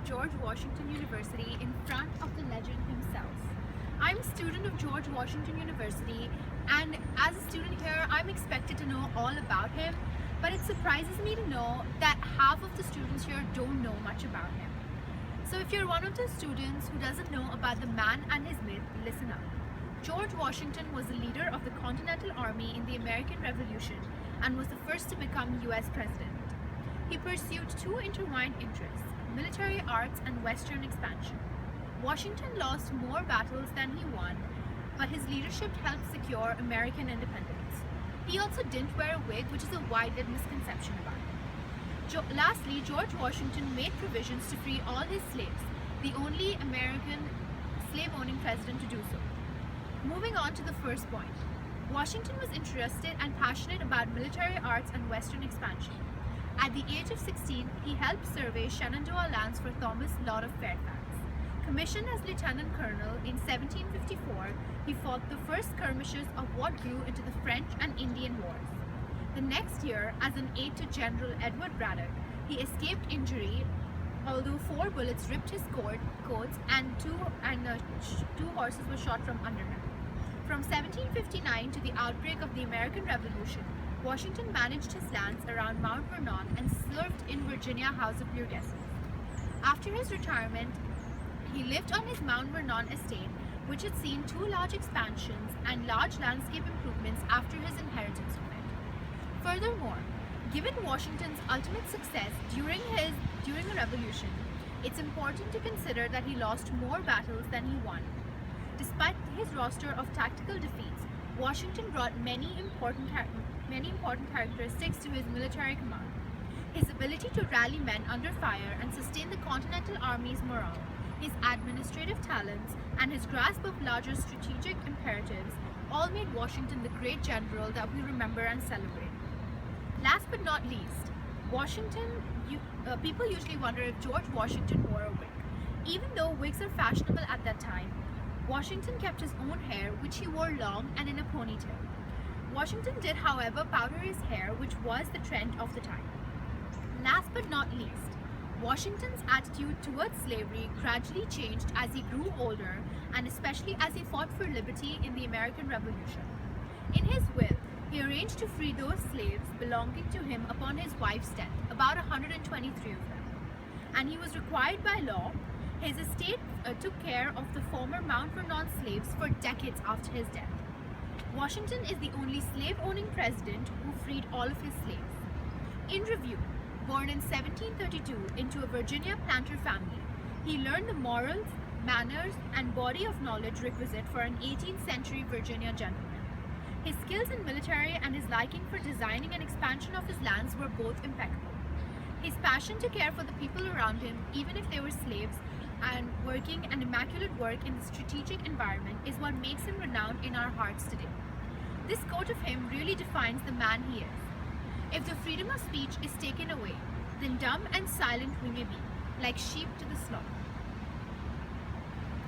George Washington University in front of the legend himself. I'm a student of George Washington University, and as a student here, I'm expected to know all about him, but it surprises me to know that half of the students here don't know much about him. So if you're one of the students who doesn't know about the man and his myth, listen up. George Washington was the leader of the Continental Army in the American Revolution and was the first to become US President. He pursued two intertwined interests, military arts and Western expansion. Washington lost more battles than he won, but his leadership helped secure American independence. He also didn't wear a wig, which is a widely misconception about him. Lastly, George Washington made provisions to free all his slaves, the only American slave-owning president to do so. Moving on to the first point. Washington was interested and passionate about military arts and Western expansion. At the age of 16, he helped survey Shenandoah lands for Thomas Lott of Fairfax. Commissioned as Lieutenant Colonel in 1754, he fought the first skirmishes of what grew into the French and Indian Wars. The next year, as an aide to General Edward Braddock, he escaped injury, although 4 bullets ripped his coats and two horses were shot from under him. From 1759 to the outbreak of the American Revolution, Washington managed his lands around Mount Vernon and served in Virginia House of Burgesses. After his retirement, he lived on his Mount Vernon estate, which had seen 2 large expansions and large landscape improvements after his inheritance from it. Furthermore, given Washington's ultimate success during the Revolution, it's important to consider that he lost more battles than he won. Despite his roster of tactical defeats, Washington brought many important characteristics to his military command. His ability to rally men under fire and sustain the Continental Army's morale, his administrative talents, and his grasp of larger strategic imperatives all made Washington the great general that we remember and celebrate. Last but not least, people usually wonder if George Washington wore a wig. Even though wigs are fashionable at that time, Washington kept his own hair, which he wore long and in a ponytail. Washington did, however, powder his hair, which was the trend of the time. Last but not least, Washington's attitude towards slavery gradually changed as he grew older, and especially as he fought for liberty in the American Revolution. In his will, he arranged to free those slaves belonging to him upon his wife's death, about 123 of them. And he was required by law. His estate took care of the former Mount Vernon slaves for decades after his death. Washington is the only slave-owning president who freed all of his slaves. In review, born in 1732 into a Virginia planter family, he learned the morals, manners, and body of knowledge requisite for an 18th century Virginia gentleman. His skills in military and his liking for designing and expansion of his lands were both impeccable. His passion to care for the people around him, even if they were slaves, and working and immaculate work in the strategic environment is what makes him renowned in our hearts today. This quote of him really defines the man he is. If the freedom of speech is taken away, then dumb and silent we may be, like sheep to the slaughter.